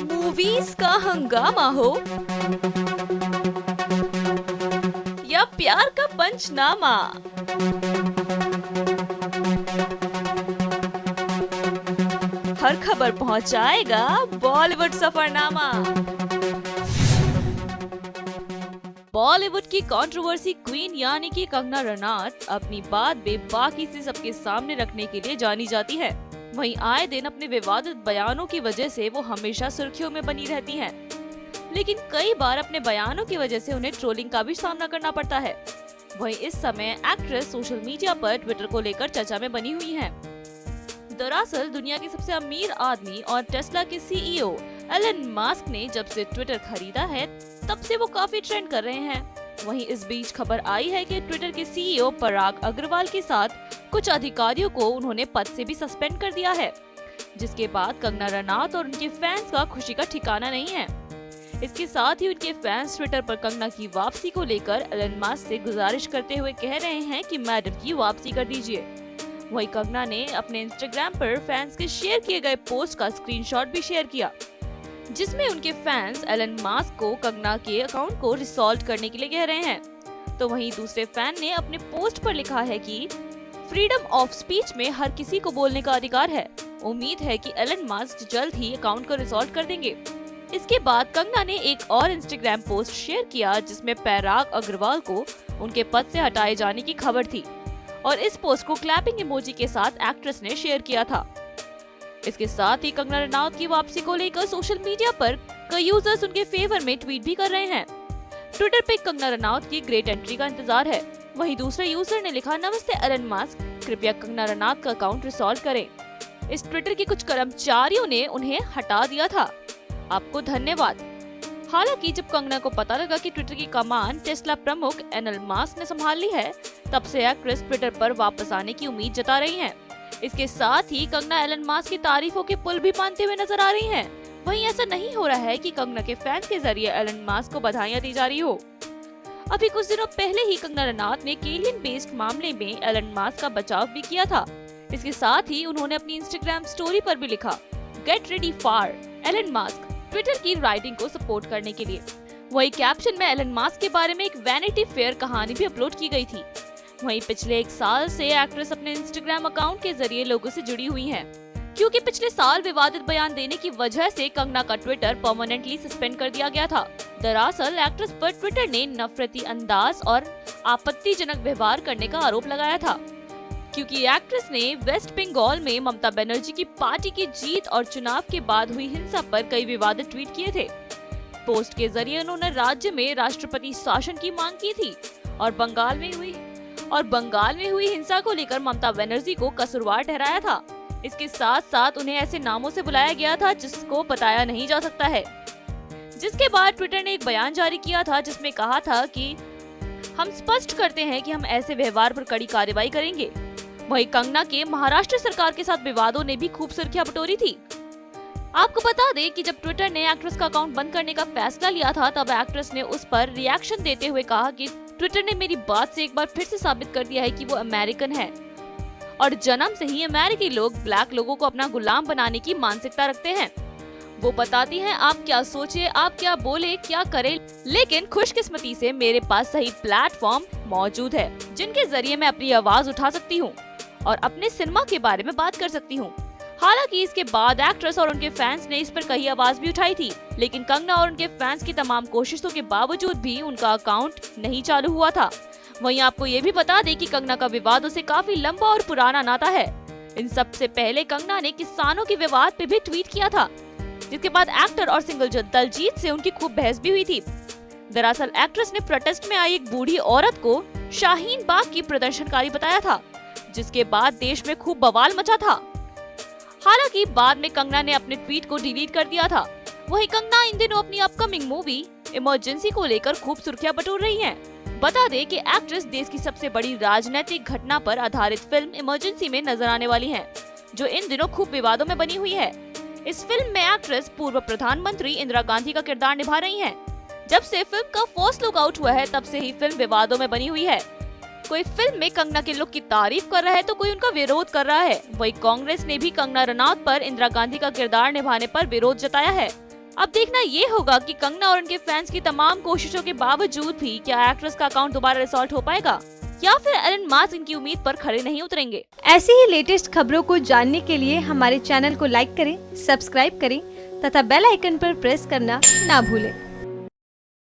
Movies का हंगामा हो या प्यार का पंचनामा, हर खबर पहुंचाएगा बॉलीवुड सफरनामा। बॉलीवुड की कंट्रोवर्सी क्वीन यानी कि कंगना रनौत अपनी बात बेबाकी से सबके सामने रखने के लिए जानी जाती है। वहीं आए दिन अपने विवादित बयानों की वजह से वो हमेशा सुर्खियों में बनी रहती हैं। लेकिन कई बार अपने बयानों की वजह से उन्हें ट्रोलिंग का भी सामना करना पड़ता है। वहीं इस समय एक्ट्रेस सोशल मीडिया पर ट्विटर को लेकर चर्चा में बनी हुई हैं। दरअसल दुनिया के सबसे अमीर आदमी और टेस्ला के सीईओ एलन मस्क ने जब से ट्विटर खरीदा है तब से वो काफी ट्रेंड कर रहे हैं। वहीं इस बीच खबर आई है कि ट्विटर के सीईओ पराग अग्रवाल के साथ कुछ अधिकारियों को उन्होंने पद से भी सस्पेंड कर दिया है, जिसके बाद कंगना रनौत और उनके फैंस का खुशी का ठिकाना नहीं है। इसके साथ ही उनके फैंस ट्विटर पर कंगना की वापसी को लेकर एलन मस्क से गुजारिश करते हुए कह रहे हैं कि मैडम की वापसी कर दीजिए। वहीं कंगना ने अपने इंस्टाग्राम पर फैंस के शेयर किए गए पोस्ट का स्क्रीनशॉट भी शेयर किया, जिसमें उनके फैंस एलन मस्क को कंगना के अकाउंट को रिसॉल्व करने के लिए कह रहे हैं। तो वहीं दूसरे फैन ने अपने पोस्ट पर लिखा है कि फ्रीडम ऑफ स्पीच में हर किसी को बोलने का अधिकार है। उम्मीद है कि एलन मस्क जल्द ही अकाउंट को रिसॉल्व कर देंगे। इसके बाद कंगना ने एक और इंस्टाग्राम पोस्ट शेयर किया जिसमें पराग अग्रवाल को उनके पद से हटाए जाने की खबर थी और इस पोस्ट को क्लैपिंग इमोजी के साथ एक्ट्रेस ने शेयर किया था। इसके साथ ही कंगना रनौत की वापसी को लेकर सोशल मीडिया पर कई यूजर्स उनके फेवर में ट्वीट भी कर रहे हैं। ट्विटर पे कंगना रनौत की ग्रेट एंट्री का इंतजार है। वहीं दूसरे यूजर ने लिखा, नमस्ते एलन मस्क, कृपया कंगना रनौत का अकाउंट रिसॉल्व करें। इस ट्विटर के कुछ कर्मचारियों ने उन्हें हटा दिया था, आपको धन्यवाद। हालांकि जब कंगना को पता लगा कि ट्विटर की कमान टेस्ला प्रमुख एलन मस्क ने संभाल ली है, तब से एक्ट्रेस ट्विटर पर वापस आने की उम्मीद जता रही हैं। इसके साथ ही कंगना एलन मस्क की तारीफों के पुल भी बांधते हुए नजर आ रही हैं। वहीं ऐसा नहीं हो रहा है कि कंगना के फैंस के जरिए एलन मस्क को बधाइयां दी जा रही हो। अभी कुछ दिनों पहले ही कंगना रनौत ने केलियन बेस्ड मामले में एलन मस्क का बचाव भी किया था। इसके साथ ही उन्होंने अपनी इंस्टाग्राम स्टोरी पर भी लिखा, get ready for Elon Musk, Twitter की राइटिंग को सपोर्ट करने के लिए। वही कैप्शन में एलन मस्क के बारे में एक वैनिटी फेयर कहानी भी अपलोड की गई थी। वहीं पिछले 1 साल से एक्ट्रेस अपने इंस्टाग्राम अकाउंट के जरिए लोगों से जुड़ी हुई हैं, क्योंकि पिछले साल विवादित बयान देने की वजह से कंगना का ट्विटर परमानेंटली सस्पेंड कर दिया गया था। दरअसल एक्ट्रेस पर ट्विटर ने नफरती अंदाज और आपत्तिजनक व्यवहार करने का आरोप लगाया था, क्योंकि एक्ट्रेस ने वेस्ट बंगाल में ममता बनर्जी की पार्टी की जीत और चुनाव के बाद हुई हिंसा पर कई विवादित ट्वीट किए थे। पोस्ट के जरिए उन्होंने राज्य में राष्ट्रपति शासन की मांग की थी और बंगाल में हुई हिंसा को लेकर ममता बनर्जी को कसूरवार ठहराया था। इसके साथ साथ उन्हें ऐसे नामों से बुलाया गया था जिसको बताया नहीं जा सकता है। जिसके बाद ट्विटर ने एक बयान जारी किया था जिसमें कहा था कि हम स्पष्ट करते हैं कि हम ऐसे व्यवहार पर कड़ी कार्रवाई करेंगे। वहीं कंगना के महाराष्ट्र सरकार के साथ विवादों ने भी खूब सुर्खियां बटोरी थी। आपको बता दें कि जब ट्विटर ने एक्ट्रेस का अकाउंट बंद करने का फैसला लिया था, तब एक्ट्रेस ने उस पर रिएक्शन देते हुए कहा कि ट्विटर ने मेरी बात से एक बार फिर से साबित कर दिया है कि वो अमेरिकन है और जन्म से ही अमेरिकी लोग ब्लैक लोगों को अपना गुलाम बनाने की मानसिकता रखते हैं। वो बताती हैं आप क्या सोचे, आप क्या बोले, क्या करें, लेकिन खुशकिस्मती से मेरे पास सही प्लेटफॉर्म मौजूद है जिनके जरिए मैं अपनी आवाज उठा सकती हूँ और अपने सिनेमा के बारे में बात कर सकती हूँ। हालांकि इसके बाद एक्ट्रेस और उनके फैंस ने इस पर कई आवाज भी उठाई थी, लेकिन कंगना और उनके फैंस की तमाम कोशिशों के बावजूद भी उनका अकाउंट नहीं चालू हुआ था। वहीं आपको ये भी बता दें कि कंगना का विवादों से काफी लंबा और पुराना नाता है। इन सबसे पहले कंगना ने किसानों के विवाद पे भी ट्वीट किया था, जिसके बाद एक्टर और सिंगर दलजीत से उनकी खूब बहस भी हुई थी। दरअसल एक्ट्रेस ने प्रोटेस्ट में आई एक बूढ़ी औरत को शाहीन बाग की प्रदर्शनकारी बताया था, जिसके बाद देश में खूब बवाल मचा था। हालांकि बाद में कंगना ने अपने ट्वीट को डिलीट कर दिया था। वहीं कंगना इन दिनों अपनी अपकमिंग मूवी इमरजेंसी को लेकर खूब सुर्खियां बटोर रही हैं। बता दें कि एक्ट्रेस देश की सबसे बड़ी राजनीतिक घटना पर आधारित फिल्म इमरजेंसी में नजर आने वाली हैं, जो इन दिनों खूब विवादों में बनी हुई है। इस फिल्म में एक्ट्रेस पूर्व प्रधानमंत्री इंदिरा गांधी का किरदार निभा रही हैं। जब से फिल्म का फर्स्ट लुक आउट हुआ है, तब से ही फिल्म विवादों में बनी हुई है। कोई फिल्म में कंगना के लुक की तारीफ कर रहा है तो कोई उनका विरोध कर रहा है। वहीं कांग्रेस ने भी कंगना रनौत पर इंदिरा गांधी का किरदार निभाने पर विरोध जताया है। अब देखना ये होगा कि कंगना और उनके फैंस की तमाम कोशिशों के बावजूद भी क्या एक्ट्रेस का अकाउंट दोबारा रिसॉल्ट हो पाएगा या फिर एलन मस्क इनकी उम्मीद पर खड़े नहीं उतरेंगे। ऐसी ही लेटेस्ट खबरों को जानने के लिए हमारे चैनल को लाइक करें, सब्सक्राइब करें तथा बेल आइकन पर प्रेस करना ना भूलें।